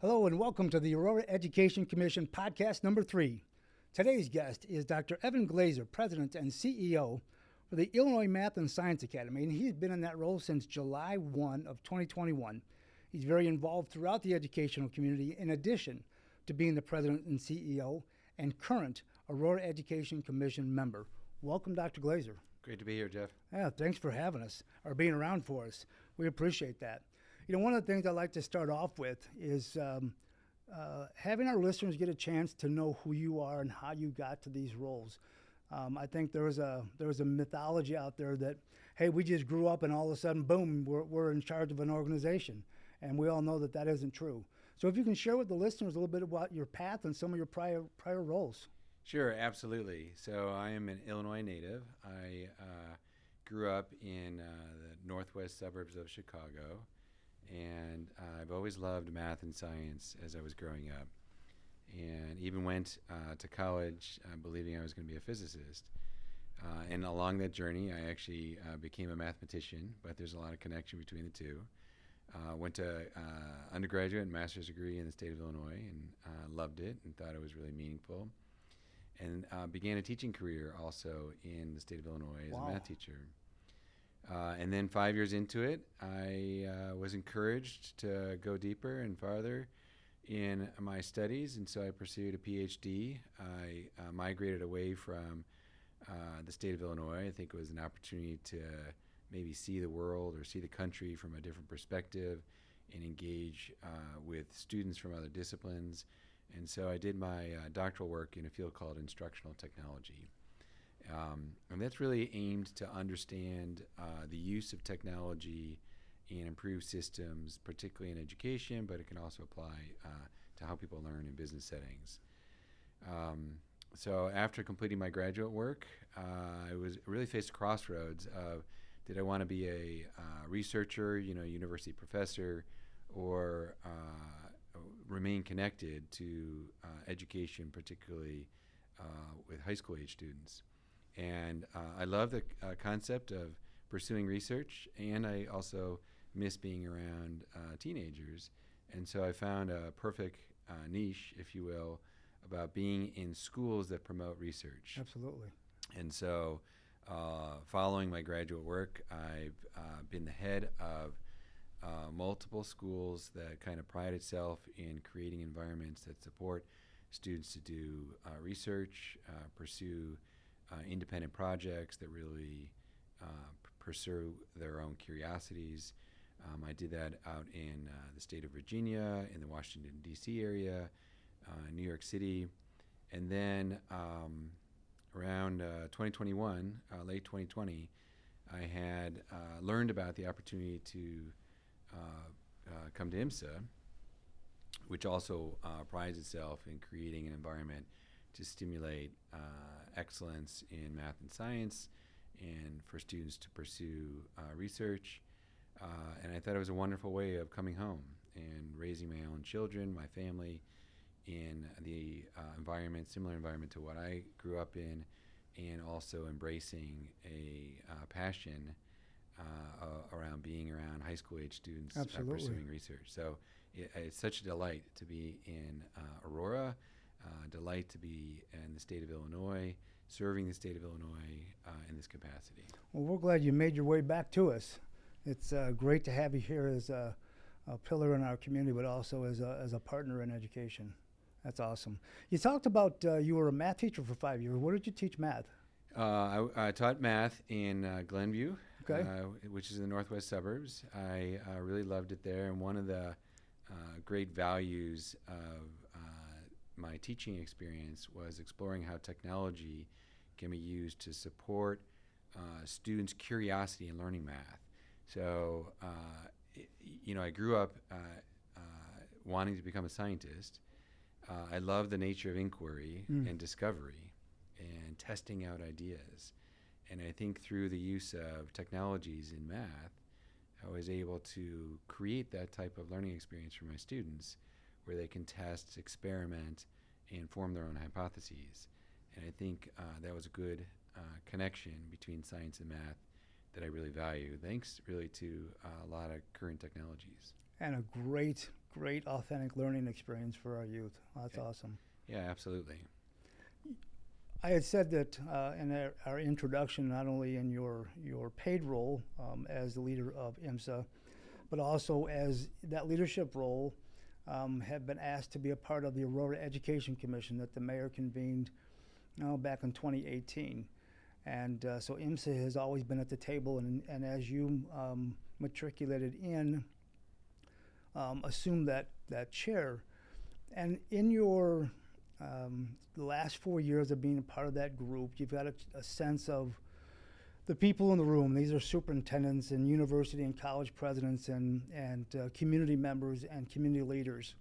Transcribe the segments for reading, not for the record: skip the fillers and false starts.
Hello and welcome to the Aurora Education Commission podcast number 3. Today's guest is Dr. Evan Glazer, President and CEO for the Illinois Math and Science Academy, and he's been in that role since July 1 of 2021. He's very involved throughout the educational community in addition to being the President and CEO and current Aurora Education Commission member. Welcome, Dr. Glazer. Great to be here, Jeff. Yeah, thanks for having us or being around for us. We appreciate that. You know, one of the things I like to start off with is having our listeners get a chance to know who you are and how you got to these roles. I think there was a mythology out there that, hey, we just grew up and all of a sudden, boom, we're in charge of an organization. And we all know that that isn't true. So if you can share with the listeners a little bit about your path and some of your prior roles. Sure, absolutely. So I am an Illinois native. I grew up in the northwest suburbs of Chicago, and I've always loved math and science as I was growing up, and even went to college believing I was going to be a physicist. And along that journey, I actually became a mathematician, but there's a lot of connection between the two. Went to undergraduate and master's degree in the state of Illinois, and loved it and thought it was really meaningful. And began a teaching career also in the state of Illinois as a math teacher. And then 5 years into it, I was encouraged to go deeper and farther in my studies, and so I pursued a PhD. I migrated away from the state of Illinois. I think it was an opportunity to maybe see the world or see the country from a different perspective and engage with students from other disciplines. And so I did my doctoral work in a field called instructional technology. And that's really aimed to understand the use of technology and improve systems, particularly in education, but it can also apply to how people learn in business settings. So after completing my graduate work, I was really faced a crossroads of, did I want to be a researcher, university professor, or remain connected to education, particularly with high school age students. And I love the concept of pursuing research, and I also miss being around teenagers. And so I found a perfect niche, if you will, about being in schools that promote research. Absolutely. And so following my graduate work, I've been the head of multiple schools that kind of pride itself in creating environments that support students to do research, pursue independent projects that really pursue their own curiosities. I did that out in the state of Virginia, in the Washington, D.C. area, New York City. And then around 2021, late 2020, I had learned about the opportunity to come to IMSA, which also prides itself in creating an environment to stimulate excellence in math and science and for students to pursue research. And I thought it was a wonderful way of coming home and raising my own children, my family, in the similar environment to what I grew up in, and also embracing a passion around being around high school age students pursuing research. So it's such a delight to be in Aurora, delight to be in the state of Illinois, serving the state of Illinois in this capacity. Well, we're glad you made your way back to us. It's great to have you here as a pillar in our community, but also as a partner in education. That's awesome. You talked about you were a math teacher for 5 years. Where did you teach math? I taught math in Glenview, okay. Which is in the northwest suburbs. I really loved it there, and one of the great values of my teaching experience was exploring how technology can be used to support students' curiosity in learning math. So, I grew up wanting to become a scientist. I love the nature of inquiry and discovery and testing out ideas. And I think through the use of technologies in math, I was able to create that type of learning experience for my students where they can test, experiment, and form their own hypotheses. And I think that was a good connection between science and math that I really value, thanks really to a lot of current technologies. And a great, great authentic learning experience for our youth. That's awesome. Yeah, absolutely. I had said that in our introduction, not only in your paid role as the leader of IMSA, but also as that leadership role have been asked to be a part of the Aurora Education Commission that the mayor convened back in 2018. And so IMSA has always been at the table, and as you matriculated in, assumed that chair. And in your the last 4 years of being a part of that group, you've got a sense of the people in the room. These are superintendents and university and college presidents and community members and community leaders.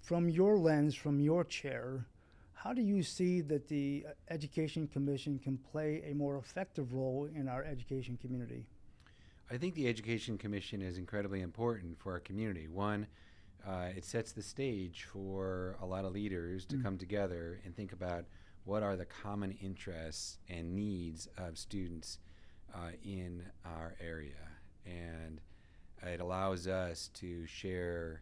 From your lens, from your chair, how do you see that the Education Commission can play a more effective role in our education community? I think the Education Commission is incredibly important for our community. One, it sets the stage for a lot of leaders to come together and think about what are the common interests and needs of students in our area. And it allows us to share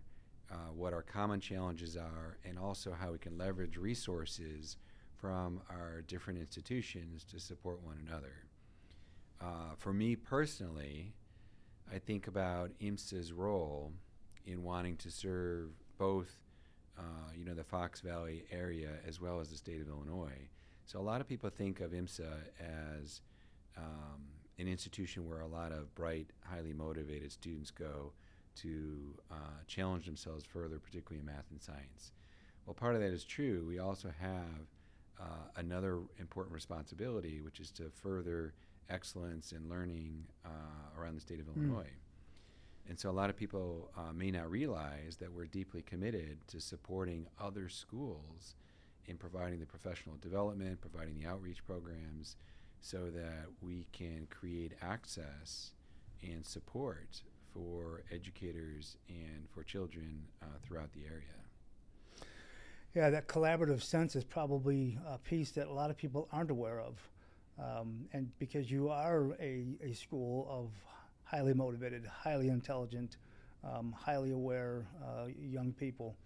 what our common challenges are and also how we can leverage resources from our different institutions to support one another. For me personally, I think about IMSA's role in wanting to serve both, the Fox Valley area as well as the state of Illinois. So a lot of people think of IMSA as an institution where a lot of bright, highly motivated students go to challenge themselves further, particularly in math and science. Well, part of that is true. We also have another important responsibility, which is to further excellence in learning around the state of Illinois. And so a lot of people may not realize that we're deeply committed to supporting other schools in providing the professional development, providing the outreach programs, so that we can create access and support for educators and for children throughout the area. Yeah, that collaborative sense is probably a piece that a lot of people aren't aware of. And because you are a school of highly motivated, highly intelligent, highly aware young people.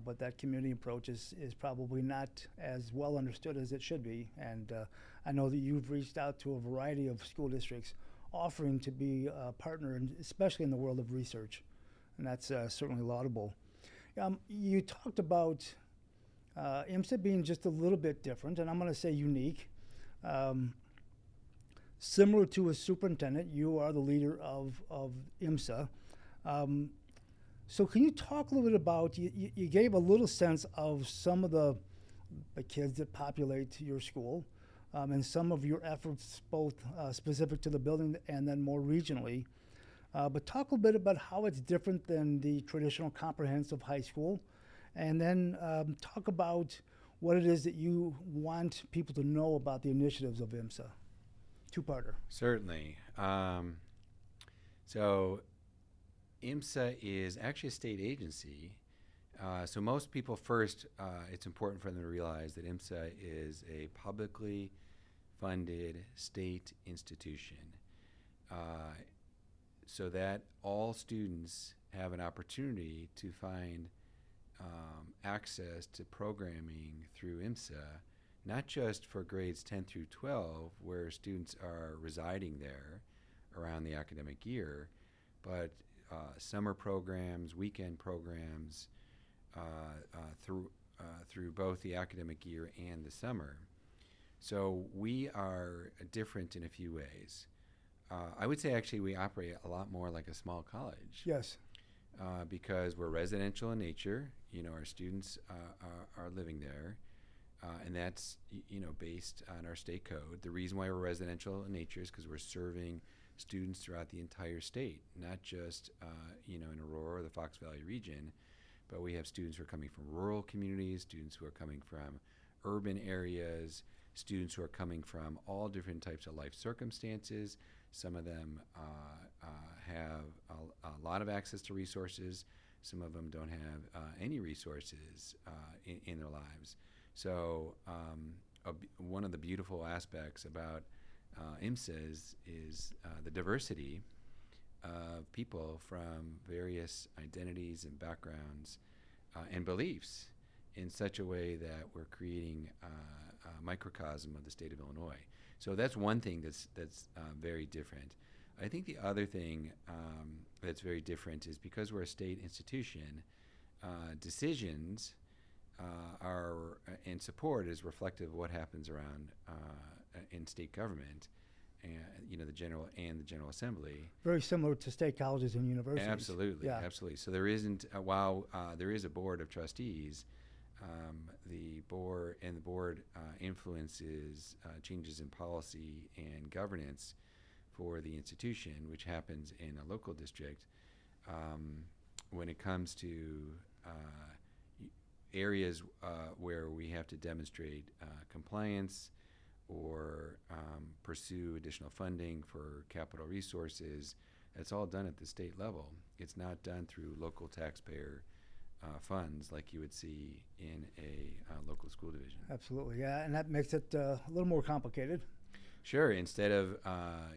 But that community approach is probably not as well understood as it should be. And I know that you've reached out to a variety of school districts offering to be a partner, especially in the world of research. And that's certainly laudable. You talked about IMSA being just a little bit different, and I'm going to say unique. Similar to a superintendent, you are the leader of IMSA. So can you talk a little bit about, you gave a little sense of some of the kids that populate your school and some of your efforts, both specific to the building and then more regionally. But talk a little bit about how it's different than the traditional comprehensive high school. And then talk about what it is that you want people to know about the initiatives of IMSA. Two-parter. Certainly. So IMSA is actually a state agency. So most people first, it's important for them to realize that IMSA is a publicly funded state institution. So that all students have an opportunity to find access to programming through IMSA, not just for grades 10 through 12, where students are residing there around the academic year, but summer programs, weekend programs through both the academic year and the summer. So we are different in a few ways. I would say actually we operate a lot more like a small college. Yes. Because we're residential in nature. Our students are living there. And that's, based on our state code. The reason why we're residential in nature is because we're serving students throughout the entire state, not just, in Aurora or the Fox Valley region, but we have students who are coming from rural communities, students who are coming from urban areas, students who are coming from all different types of life circumstances. Some of them have a lot of access to resources. Some of them don't have any resources in their lives. So one of the beautiful aspects about IMSA is the diversity of people from various identities and backgrounds and beliefs in such a way that we're creating a microcosm of the state of Illinois. So that's one thing that's very different. I think the other thing that's very different is because we're a state institution, decisions are and support is reflective of what happens around in state government, and the general assembly. Very similar to state colleges and universities. Absolutely, Yeah. absolutely. So there isn't while there is a board of trustees, the board influences changes in policy and governance for the institution, which happens in a local district. When it comes to areas where we have to demonstrate compliance or pursue additional funding for capital resources, it's all done at the state level. It's not done through local taxpayer funds like you would see in a local school division. Absolutely, yeah, and that makes it a little more complicated. Sure. Instead of a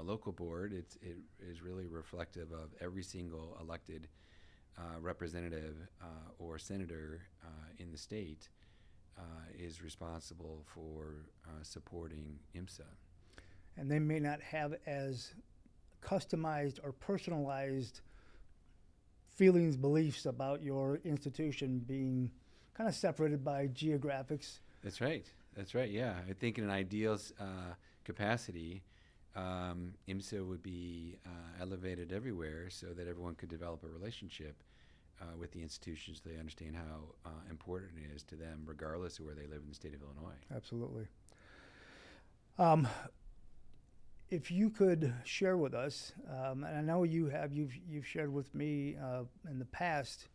local board, it is really reflective of every single elected representative or senator in the state is responsible for supporting IMSA. And they may not have as customized or personalized feelings, beliefs about your institution, being kind of separated by geographics. That's right. That's right. Yeah, I think in an ideal capacity, IMSA would be elevated everywhere so that everyone could develop a relationship with the institutions. So they understand how important it is to them, regardless of where they live in the state of Illinois. Absolutely. If you could share with us, and I know you've shared with me in the past.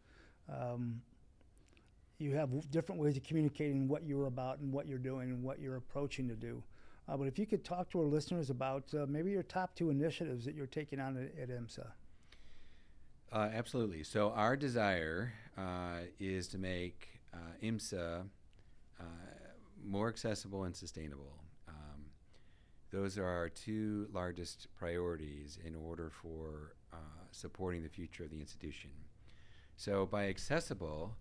You have different ways of communicating what you're about and what you're doing and what you're approaching to do. But if you could talk to our listeners about maybe your top 2 initiatives that you're taking on at IMSA. Absolutely. So our desire is to make IMSA more accessible and sustainable. Those are our 2 largest priorities in order for supporting the future of the institution. So by accessible,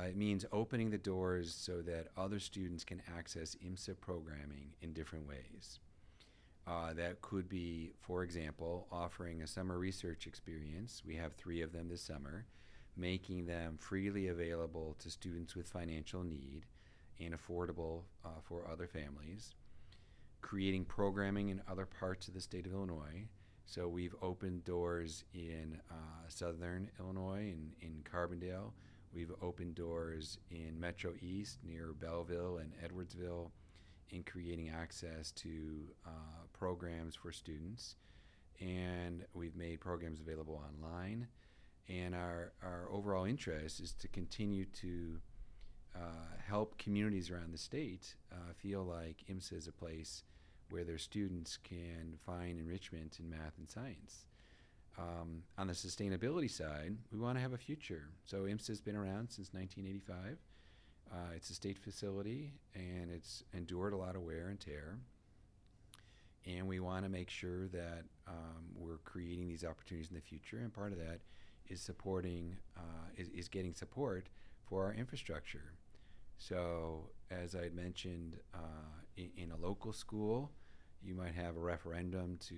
it means opening the doors so that other students can access IMSA programming in different ways. That could be, for example, offering a summer research experience. We have 3 of them this summer, making them freely available to students with financial need and affordable for other families. Creating programming in other parts of the state of Illinois. So we've opened doors in southern Illinois, in Carbondale. We've opened doors in Metro East near Belleville and Edwardsville in creating access to programs for students. And we've made programs available online. And our overall interest is to continue to help communities around the state feel like IMSA is a place where their students can find enrichment in math and science. On the sustainability side, we want to have a future. So IMSA has been around since 1985. It's a state facility, and it's endured a lot of wear and tear. And we want to make sure that we're creating these opportunities in the future. And part of that is supporting, is getting support for our infrastructure. So as I mentioned, in a local school, you might have a referendum to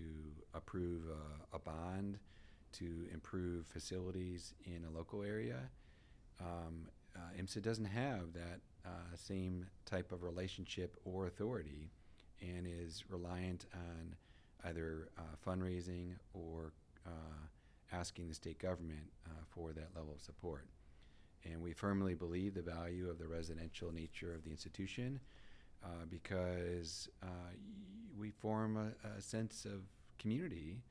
approve a bond to improve facilities in a local area. IMSA doesn't have that same type of relationship or authority, and is reliant on either fundraising or asking the state government for that level of support. And we firmly believe the value of the residential nature of the institution because we form a sense of community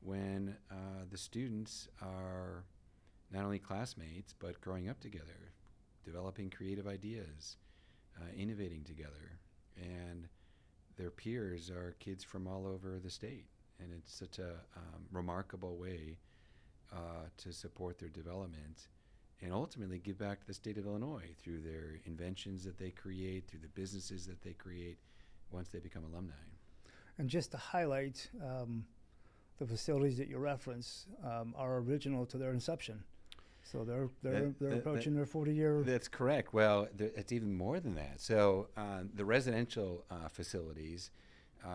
when the students are not only classmates, but growing up together, developing creative ideas, innovating together. And their peers are kids from all over the state. And it's such a remarkable way to support their development and ultimately give back to the state of Illinois through their inventions that they create, through the businesses that they create once they become alumni. And just to highlight, the facilities that you reference are original to their inception. So they're approaching their 40-year. That's correct. Well, it's even more than that. So the residential facilities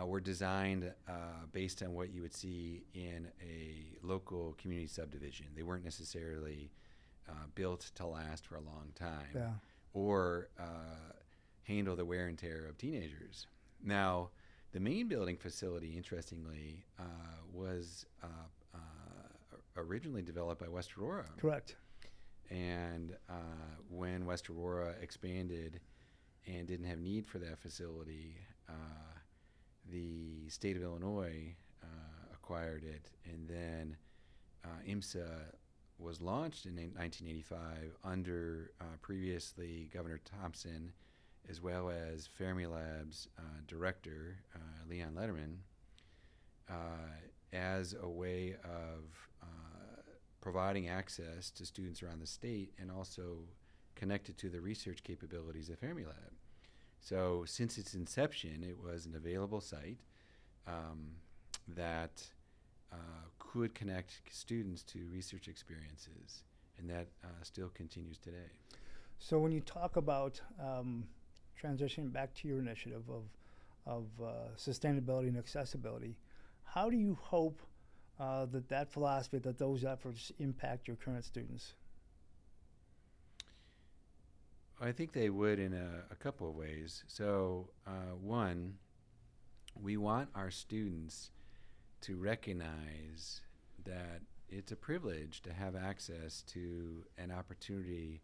were designed based on what you would see in a local community subdivision. They weren't necessarily built to last for a long time or handle the wear and tear of teenagers. Now, the main building facility, interestingly, was originally developed by West Aurora. Correct. And when West Aurora expanded and didn't have need for that facility, the state of Illinois acquired it, and then IMSA was launched in 1985 under previously Governor Thompson, as well as Fermilab's director, Leon Letterman, as a way of providing access to students around the state and also connected to the research capabilities of Fermilab. So since its inception, it was an available site that could connect students to research experiences, and that still continues today. So when you talk about transitioning back to your initiative of sustainability and accessibility, how do you hope that philosophy, that those efforts impact your current students? I think they would in a couple of ways. So one, we want our students to recognize that it's a privilege to have access to an opportunity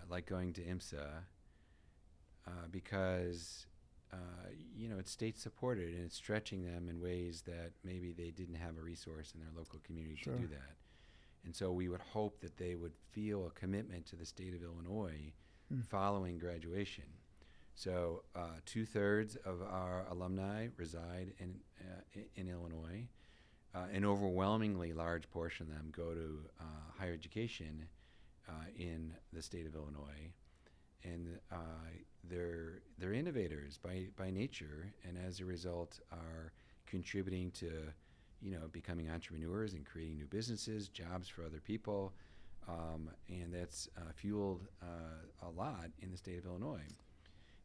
like going to IMSA because it's state supported and it's stretching them in ways that maybe they didn't have a resource in their local community to do that. And so we would hope that they would feel a commitment to the state of Illinois following graduation. So 2/3 of our alumni reside in Illinois. An overwhelmingly large portion of them go to higher education in the state of Illinois. And they're innovators by nature, and as a result are contributing to becoming entrepreneurs and creating new businesses, jobs for other people, and that's fueled a lot in the state of Illinois.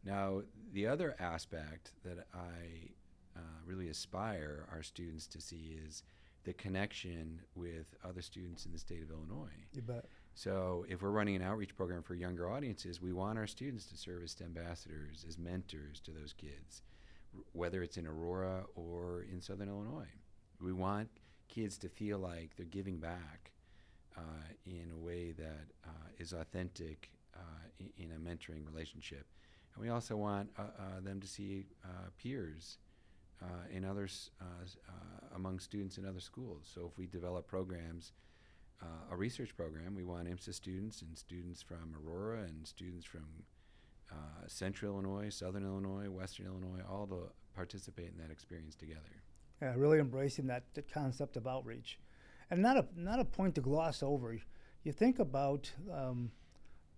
Now, the other aspect that I really aspire our students to see is the connection with other students in the state of Illinois. You bet. So if we're running an outreach program for younger audiences, we want our students to serve as ambassadors, as mentors to those kids, whether it's in Aurora or in Southern Illinois. We want kids to feel like they're giving back in a way that is authentic in a mentoring relationship. And we also want them to see peers in others among students in other schools. So if we develop programs, a research program, we want IMSA students and students from Aurora and students from Central Illinois, Southern Illinois, Western Illinois, all to participate in that experience together. Yeah, really embracing that concept of outreach, and not a point to gloss over. You think about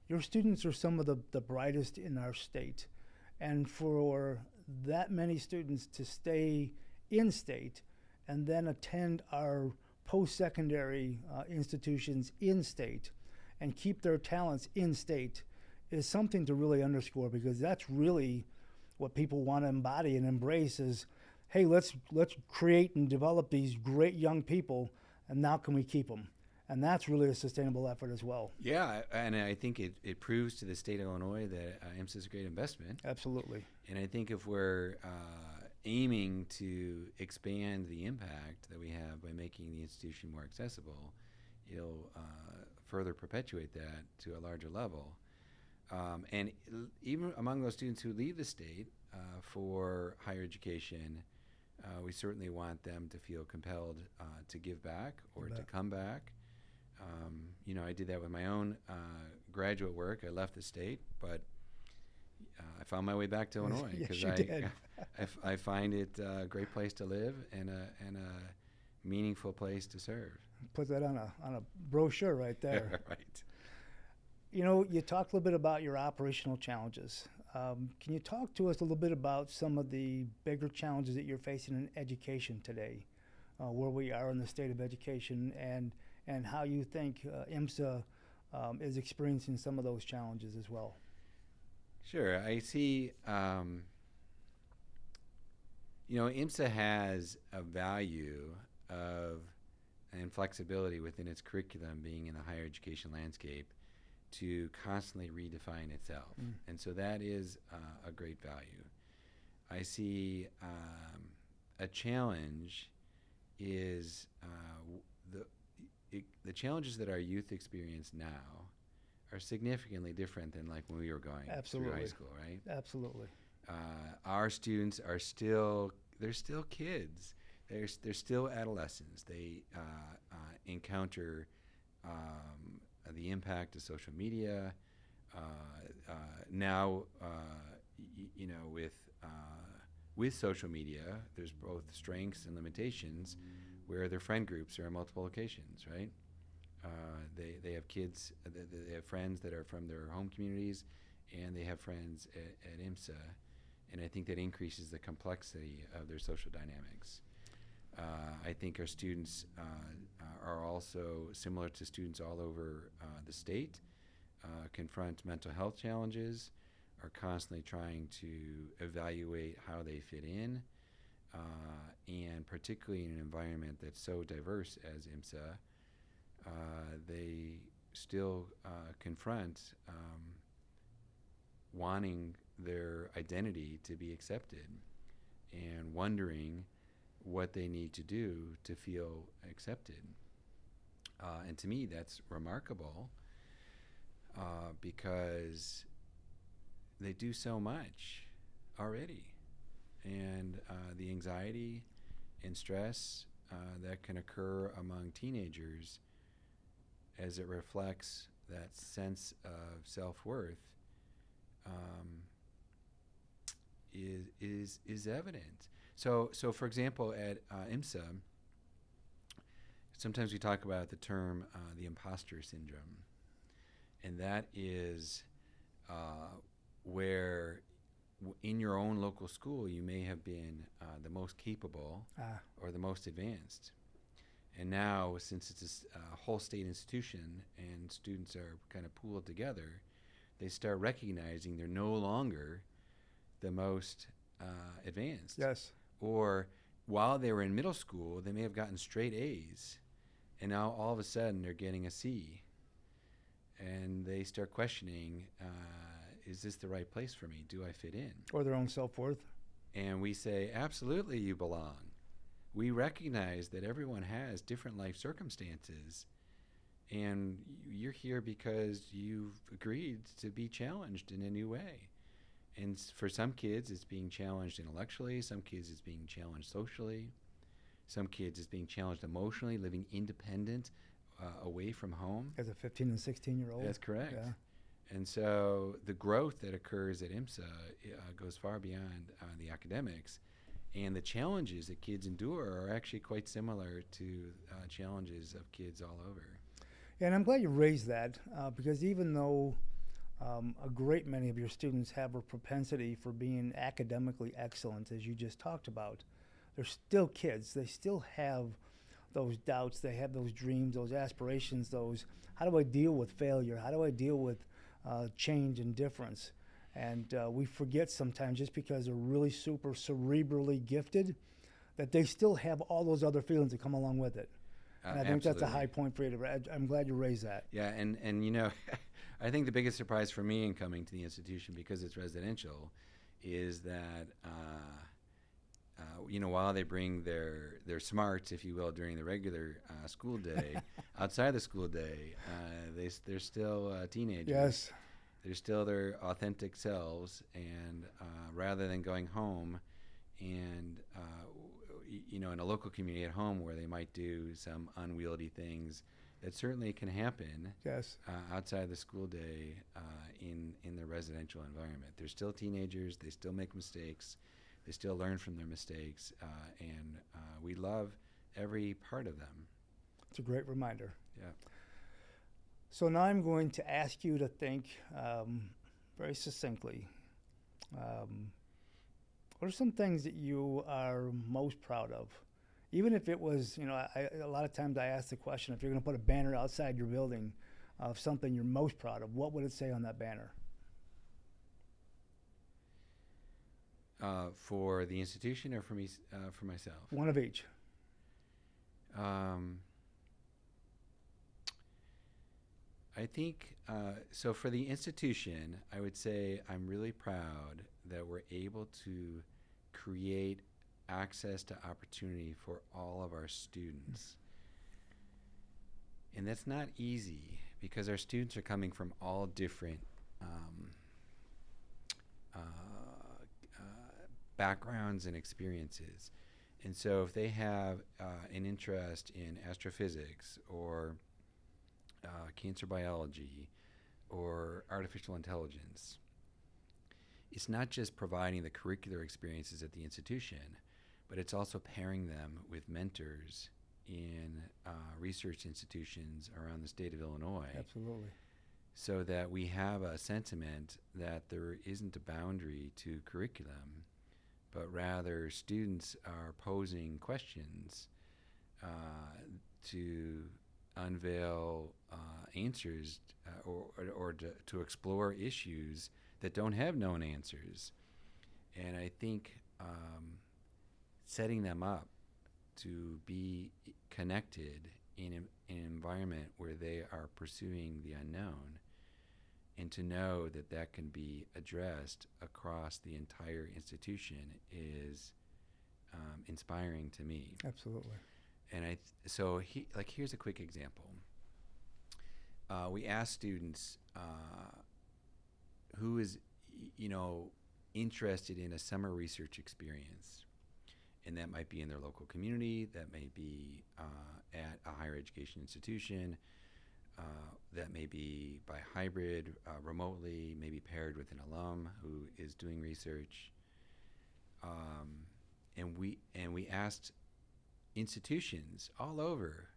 your students are some of the brightest in our state, and for that many students to stay in state and then attend our post-secondary institutions in state and keep their talents in state is something to really underscore, because that's really what people want to embody and embrace is, hey, let's create and develop these great young people, and now can we keep them? And that's really a sustainable effort as well. Yeah, and I think it proves to the state of Illinois that IMSA is a great investment. Absolutely. And I think if we're aiming to expand the impact that we have by making the institution more accessible, it'll further perpetuate that to a larger level. And even among those students who leave the state for higher education, we certainly want them to feel compelled to give back or to come back. I did that with my own graduate work. I left the state, but I found my way back to Illinois because I find it a great place to live and a meaningful place to serve. Put that on a brochure right there. Right. You talked a little bit about your operational challenges. Can you talk to us a little bit about some of the bigger challenges that you're facing in education today? where we are in the state of education, and how you think IMSA is experiencing some of those challenges as well. Sure. I see, IMSA has a value of and flexibility within its curriculum being in the higher education landscape to constantly redefine itself. And so that is a great value. I see a challenge is the challenges that our youth experience now are significantly different than like when we were going through high school, right? Absolutely. Our students are they're still kids. They're still adolescents. They encounter the impact of social media. Now, with social media, there's both strengths and limitations, where their friend groups are in multiple locations, right? They have kids, they have friends that are from their home communities, and they have friends at IMSA, and I think that increases the complexity of their social dynamics. I think our students are also, similar to students all over the state, confront mental health challenges, are constantly trying to evaluate how they fit in, and particularly in an environment that's so diverse as IMSA, they still confront wanting their identity to be accepted and wondering what they need to do to feel accepted. And to me, that's remarkable because they do so much already. And the anxiety and stress that can occur among teenagers as it reflects that sense of self-worth is evident. So for example, at IMSA, sometimes we talk about the term the imposter syndrome, and that is where in your own local school you may have been the most capable or the most advanced. And now, since it's a whole state institution and students are kind of pooled together, they start recognizing they're no longer the most advanced. Yes. Or while they were in middle school, they may have gotten straight A's, and now all of a sudden they're getting a C. And they start questioning, is this the right place for me? Do I fit in? Or their own self-worth. And we say, absolutely, you belong. We recognize that everyone has different life circumstances, and you're here because you've agreed to be challenged in a new way. And for some kids, it's being challenged intellectually. Some kids, it's being challenged socially. Some kids, it's being challenged emotionally, living independent, away from home. As a 15 and 16-year-old. That's correct. Yeah. And so the growth that occurs at IMSA goes far beyond the academics. And the challenges that kids endure are actually quite similar to challenges of kids all over. Yeah, and I'm glad you raised that because even though a great many of your students have a propensity for being academically excellent, as you just talked about, they're still kids. They still have those doubts. They have those dreams, those aspirations, those, how do I deal with failure? How do I deal with change and difference? And we forget sometimes, just because they're really super cerebrally gifted, that they still have all those other feelings that come along with it. And I think that's a high point for you to I'm glad you raised that. Yeah, and I think the biggest surprise for me in coming to the institution, because it's residential, is that while they bring their smarts, if you will, during the regular school day, outside the school day, they're still teenagers. Yes. They're still their authentic selves, and rather than going home and in a local community at home where they might do some unwieldy things that certainly can happen. Yes. Outside the school day in the residential environment. They're still teenagers. They still make mistakes. They still learn from their mistakes, and we love every part of them. It's a great reminder. Yeah. So now I'm going to ask you to think very succinctly. What are some things that you are most proud of Even if it was, a lot of times I ask the question, if you're going to put a banner outside your building of something you're most proud of, what would it say on that banner? For the institution or for me, for myself? One of each. I think, so for the institution, I would say I'm really proud that we're able to create access to opportunity for all of our students. And that's not easy because our students are coming from all different backgrounds and experiences. And so if they have an interest in astrophysics or cancer biology or artificial intelligence, it's not just providing the curricular experiences at the institution, but it's also pairing them with mentors in research institutions around the state of Illinois. Absolutely. So that we have a sentiment that there isn't a boundary to curriculum, but rather students are posing questions to unveil answers or to explore issues that don't have known answers. And I think setting them up to be connected in an environment where they are pursuing the unknown and to know that that can be addressed across the entire institution is inspiring to me. Absolutely. And here's a quick example. We asked students who is, interested in a summer research experience, and that might be in their local community, that may be at a higher education institution, that may be by hybrid, remotely, maybe paired with an alum who is doing research. And we asked institutions all over,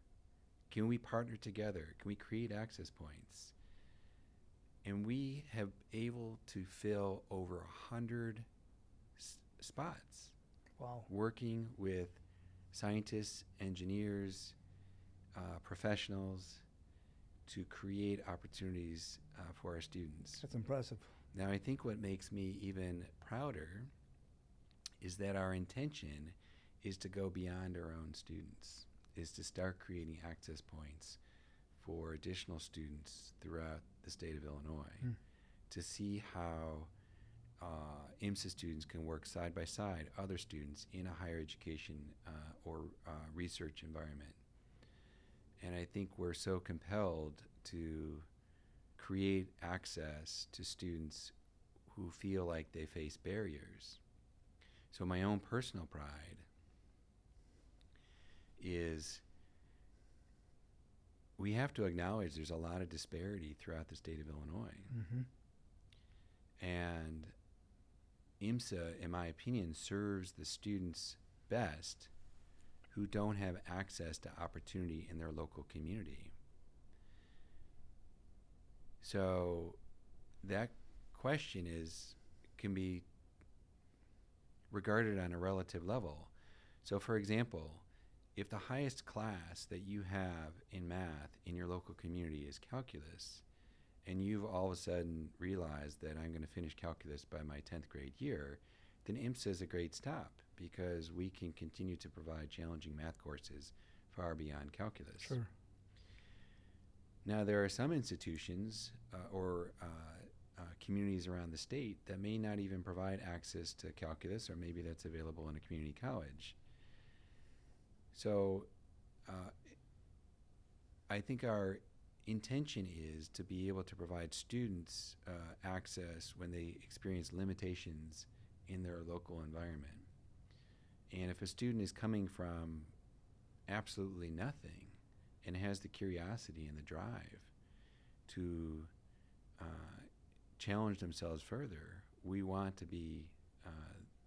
can we partner together? Can we create access points? And we have able to fill over 100 spots. Wow. Working with scientists, engineers, professionals to create opportunities for our students. That's impressive. Now, I think what makes me even prouder is that our intention is to go beyond our own students, is to start creating access points for additional students throughout the state of Illinois to see how IMSA students can work side by side other students in a higher education or research environment. And I think we're so compelled to create access to students who feel like they face barriers. So my own personal pride is we have to acknowledge there's a lot of disparity throughout the state of Illinois. Mm-hmm. And IMSA, in my opinion, serves the students best who don't have access to opportunity in their local community. So that question can be regarded on a relative level. So for example, if the highest class that you have in math in your local community is calculus, and you've all of a sudden realized that I'm going to finish calculus by my 10th grade year, then IMSA is a great stop because we can continue to provide challenging math courses far beyond calculus. Sure. Now, there are some institutions or communities around the state that may not even provide access to calculus, or maybe that's available in a community college. So I think our intention is to be able to provide students access when they experience limitations in their local environment. And if a student is coming from absolutely nothing and has the curiosity and the drive to challenge themselves further, we want to be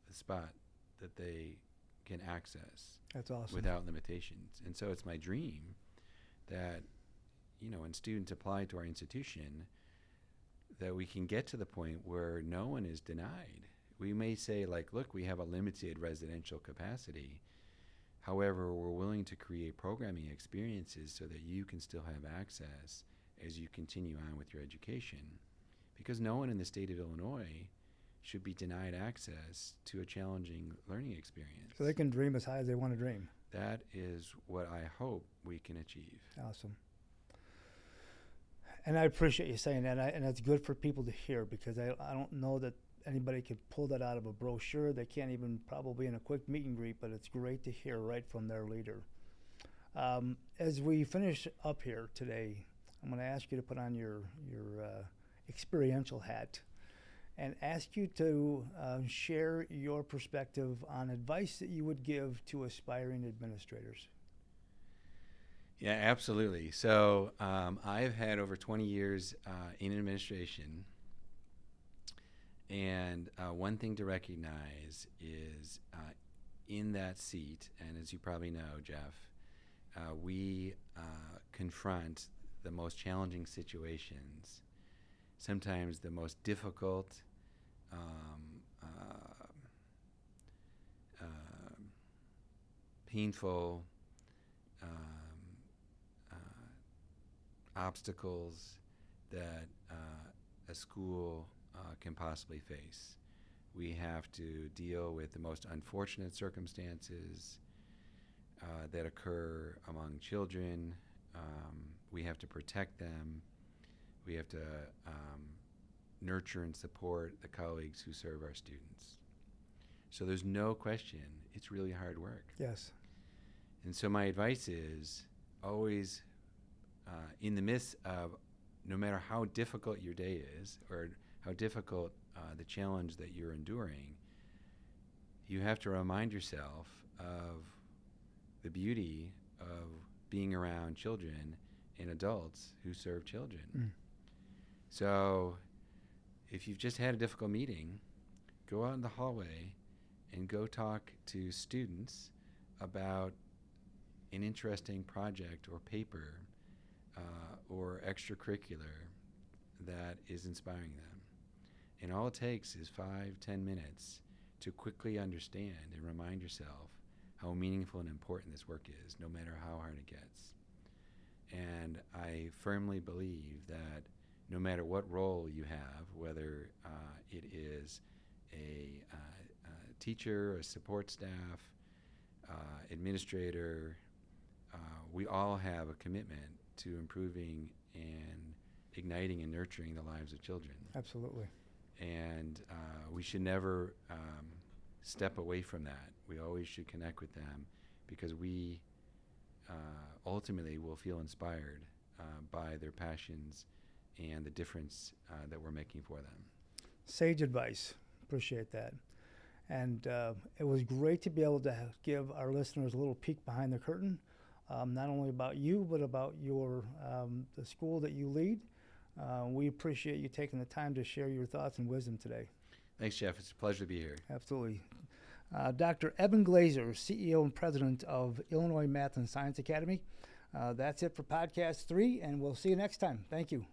the spot that they can access. That's awesome. Without limitations. And so it's my dream that, when students apply to our institution, that we can get to the point where no one is denied. We may say, look, we have a limited residential capacity. However, we're willing to create programming experiences so that you can still have access as you continue on with your education, because no one in the state of Illinois should be denied access to a challenging learning experience. So they can dream as high as they want to dream. That is what I hope we can achieve. Awesome. And I appreciate you saying that, and it's good for people to hear, because I don't know that anybody could pull that out of a brochure. They can't even probably in a quick meet and greet, but it's great to hear right from their leader. As we finish up here today, I'm going to ask you to put on your experiential hat and ask you to share your perspective on advice that you would give to aspiring administrators. Yeah, absolutely. So I've had over 20 years in administration, and one thing to recognize is in that seat, and as you probably know, Jeff, we confront the most challenging situations, sometimes the most difficult, painful obstacles that a school can possibly face. We have to deal with the most unfortunate circumstances that occur among children. We have to protect them. We have to nurture and support the colleagues who serve our students. So there's no question, it's really hard work. Yes. And so my advice is always, in the midst of, no matter how difficult your day is or how difficult the challenge that you're enduring, you have to remind yourself of the beauty of being around children and adults who serve children. Mm. So if you've just had a difficult meeting, go out in the hallway and go talk to students about an interesting project or paper or extracurricular that is inspiring them. And all it takes is 5-10 minutes to quickly understand and remind yourself how meaningful and important this work is, no matter how hard it gets. And I firmly believe that no matter what role you have, whether it is a teacher, a support staff, administrator, we all have a commitment to improving and igniting and nurturing the lives of children. Absolutely. And we should never step away from that. We always should connect with them, because we ultimately will feel inspired by their passions and the difference that we're making for them. Sage advice. Appreciate that. And it was great to be able to give our listeners a little peek behind the curtain, not only about you, but about your the school that you lead. We appreciate you taking the time to share your thoughts and wisdom today. Thanks, Jeff. It's a pleasure to be here. Absolutely. Dr. Evan Glazer, CEO and President of Illinois Math and Science Academy. That's it for Podcast 3, and we'll see you next time. Thank you.